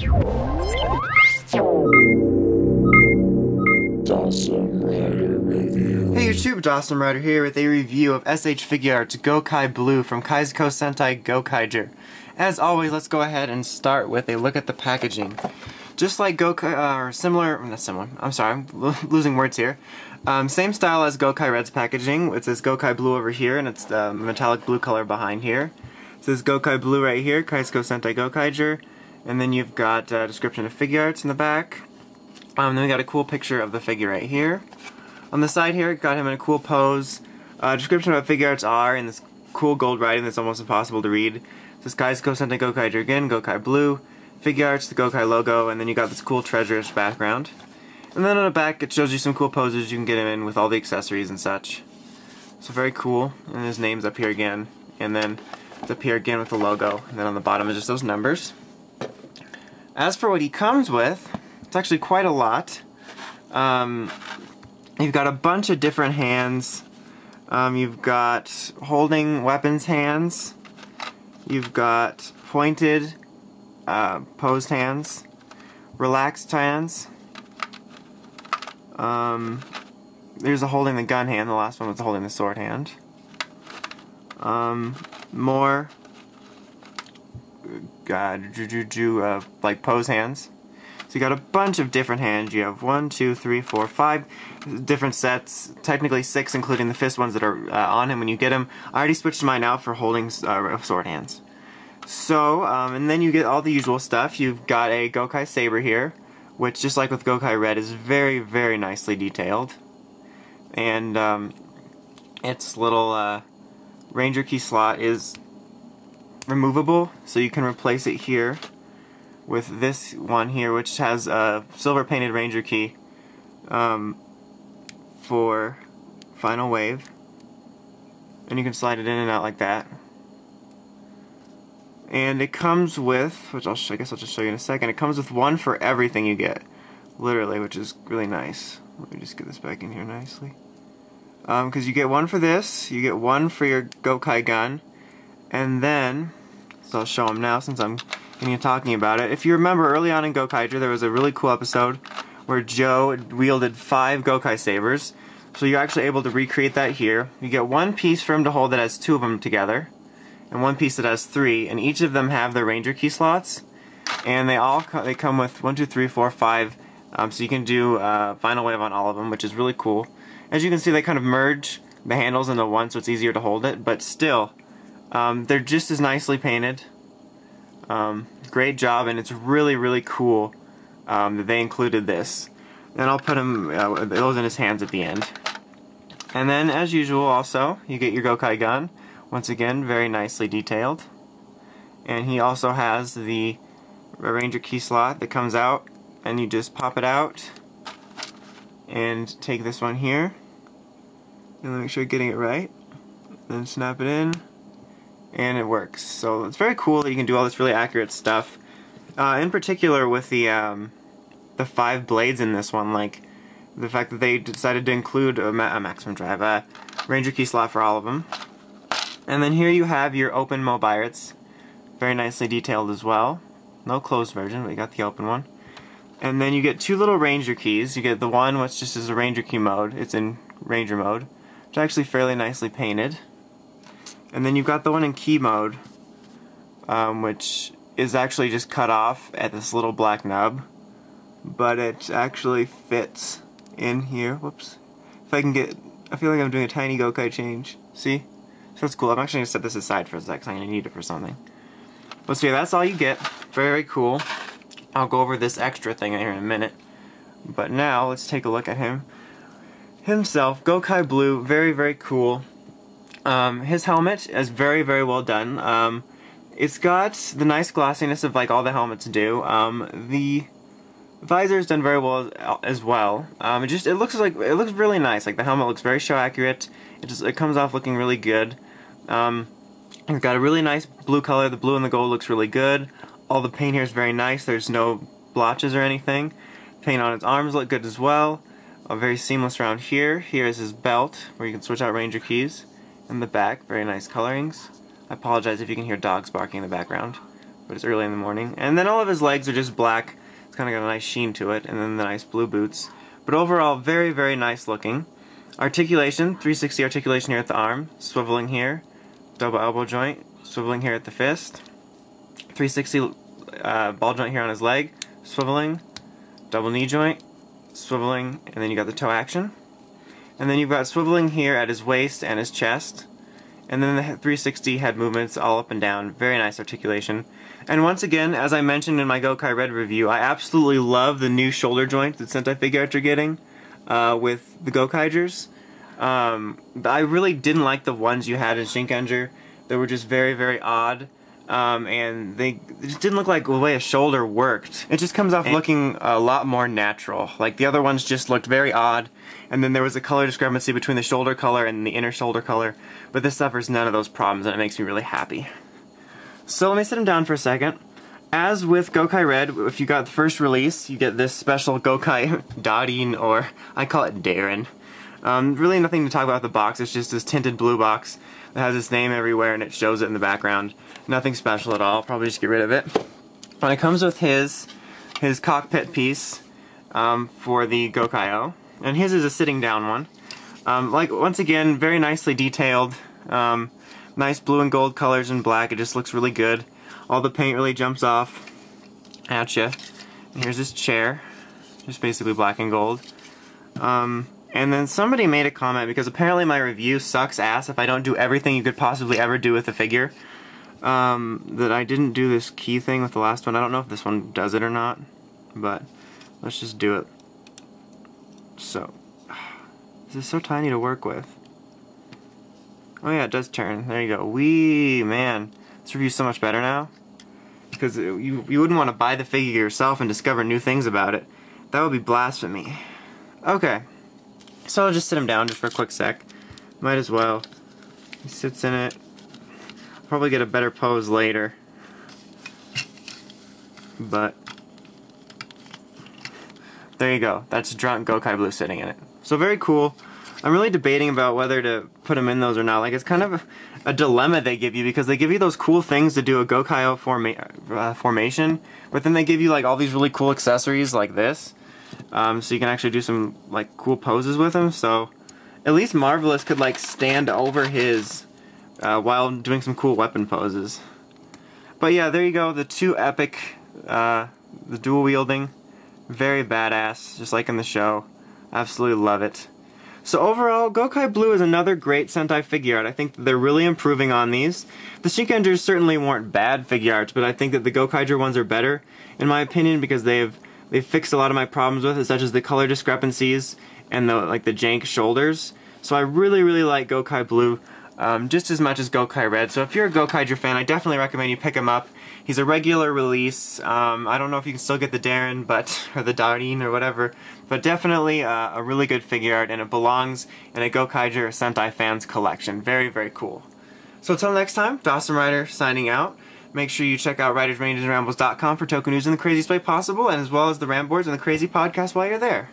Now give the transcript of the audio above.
Hey YouTube, Dawson Rider here with a review of S.H.Figuarts Gokai Blue from Kaizoku Sentai Gokaiger. As always, let's go ahead and start with a look at the packaging. Just like Gokai, or similar, not similar, I'm sorry, I'm losing words here. Same style as Gokai Red's packaging. It says Gokai Blue over here, and it's the metallic blue color behind here. It says Gokai Blue right here, Kaizoku Sentai Gokaiger. And then you've got a description of Figuarts in the back. Then we got a cool picture of the figure right here. On the side here, got him in a cool pose. Description of what Figuarts are in this cool gold writing that's almost impossible to read. It says Kaizoku Sentai Gokaiger again, Gokai Blue, Figuarts, the Gokai logo, and then you got this cool treasure-ish background. And then on the back, it shows you some cool poses you can get him in with all the accessories and such. So very cool. And his name's up here again. And then it's up here again with the logo. And then on the bottom is just those numbers. As for what he comes with, it's actually quite a lot. You've got a bunch of different hands. You've got holding weapons hands. You've got pointed, posed hands. Relaxed hands. There's a holding the gun hand. The last one was the holding the sword hand. More like pose hands. So you got a bunch of different hands. You have 1, 2, 3, 4, 5 different sets. Technically 6, including the fist ones that are on him when you get him. I already switched mine out for holding sword hands. So, and then you get all the usual stuff. You've got a Gokai Saber here, which, just like with Gokai Red, is very, very nicely detailed. And its little Ranger key slot is removable, so you can replace it here with this one here, which has a silver painted Ranger key for Final Wave, and you can slide it in and out like that. And it comes with, which I guess I'll just show you in a second, it comes with one for everything you get, literally, which is really nice. Let me just get this back in here nicely. Because you get one for this, you get one for your Gokai gun, and then, so I'll show them now since I'm talking about it. If you remember early on in Gokaiger, there was a really cool episode where Joe wielded 5 Gokai Sabers. So you're actually able to recreate that here. You get one piece for him to hold that has 2 of them together, and one piece that has 3, and each of them have their Ranger key slots. And they come with 1, 2, 3, 4, 5. So you can do Final Wave on all of them, which is really cool. As you can see, they kind of merge the handles into one, so it's easier to hold it. But still, they're just as nicely painted. Great job, and it's really, really cool that they included this. And I'll put him those in his hands at the end. And then, as usual, also you get your Gokai gun. Once again, very nicely detailed. And he also has the Ranger key slot that comes out, and you just pop it out and take this one here. And let me make sure you're getting it right. Then snap it in. And it works. So it's very cool that you can do all this really accurate stuff. In particular with the 5 blades in this one, like the fact that they decided to include a maximum drive, a Ranger key slot for all of them. And then here you have your open Mobiarts, very nicely detailed as well. No closed version, but you got the open one. And then you get 2 little Ranger keys. You get the one which just is a Ranger key mode. It's in Ranger mode, which is actually fairly nicely painted. And then you've got the one in key mode, which is actually just cut off at this little black nub, but it actually fits in here. Whoops. If I can get, I feel like I'm doing a tiny Gokai change. See? So that's cool. I'm actually going to set this aside for a sec, because I'm going to need it for something. But so yeah, that's all you get. Very cool. I'll go over this extra thing here in a minute. But now, let's take a look at him himself. Gokai Blue, very, very cool. His helmet is very, very well done. It's got the nice glossiness of like all the helmets do. The visor is done very well as well. It looks really nice. Like the helmet looks very show accurate. It comes off looking really good. It's got a really nice blue color. The blue and the gold looks really good. All the paint here is very nice. There's no blotches or anything. Paint on its arms look good as well. Very seamless around here. Here is his belt where you can switch out Ranger keys. In the back, very nice colorings. I apologize if you can hear dogs barking in the background, but it's early in the morning. And then all of his legs are just black. It's kind of got a nice sheen to it, and then the nice blue boots. But overall, very, very nice looking. Articulation, 360 articulation here at the arm, swiveling here, double elbow joint, swiveling here at the fist, 360 ball joint here on his leg, swiveling, double knee joint, swiveling, and then you got the toe action. And then you've got swiveling here at his waist and his chest. And then the 360 head movements all up and down. Very nice articulation. And once again, as I mentioned in my Gokai Red review, I absolutely love the new shoulder joint that Sentai Figuarts are getting with the Gokaigers. I really didn't like the ones you had in Shinkenger. They were just very, very odd. And they just didn't look like the way a shoulder worked. It just comes off looking a lot more natural. Like the other ones just looked very odd, and then there was a color discrepancy between the shoulder color and the inner shoulder color, but this suffers none of those problems, and it makes me really happy. So let me sit him down for a second. As with Gokai Red, if you got the first release, you get this special Gokai Darin, or I call it Darren. Really nothing to talk about the box, it's just this tinted blue box that has its name everywhere and it shows it in the background. Nothing special at all, probably just get rid of it. And it comes with his cockpit piece for the Gokai-O, and his is a sitting down one. Like, once again, very nicely detailed, nice blue and gold colors and black, it just looks really good. All the paint really jumps off at you. And here's his chair, just basically black and gold. And then somebody made a comment, because apparently my review sucks ass if I don't do everything you could possibly ever do with the figure, that I didn't do this key thing with the last one. I don't know if this one does it or not, but let's just do it. So, this is so tiny to work with. Oh yeah, it does turn. There you go. Wee, man. This review's so much better now. Because you wouldn't want to buy the figure yourself and discover new things about it. That would be blasphemy. Okay. So I'll just sit him down just for a quick sec. Might as well. He sits in it. I'll probably get a better pose later. But there you go. That's drunk Gokai Blue sitting in it. So very cool. I'm really debating about whether to put him in those or not. Like, it's kind of a dilemma they give you, because they give you those cool things to do a Gokai-O formation, but then they give you like all these really cool accessories like this. So you can actually do some like cool poses with him. So at least Marvelous could like stand over his while doing some cool weapon poses. But yeah, there you go. The two epic, the dual wielding, very badass, just like in the show. Absolutely love it. So overall, Gokai Blue is another great Sentai figure art. I think they're really improving on these. The Shinkengers certainly weren't bad figure arts, but I think that the Gokaiger ones are better, in my opinion, because they've fixed a lot of my problems with it, such as the color discrepancies and the jank shoulders. So I really, really like Gokai Blue just as much as Gokai Red. So if you're a Gokaiger fan, I definitely recommend you pick him up. He's a regular release. I don't know if you can still get the Darren, or the Darin or whatever, but definitely a really good figure art, and it belongs in a Gokaiger Sentai fans collection. Very, very cool. So until next time, Dawson Rider signing out. Make sure you check out WritersRangersRambles.com for token news in the craziest way possible, and as well as the Ramboards and the Crazy Podcast while you're there.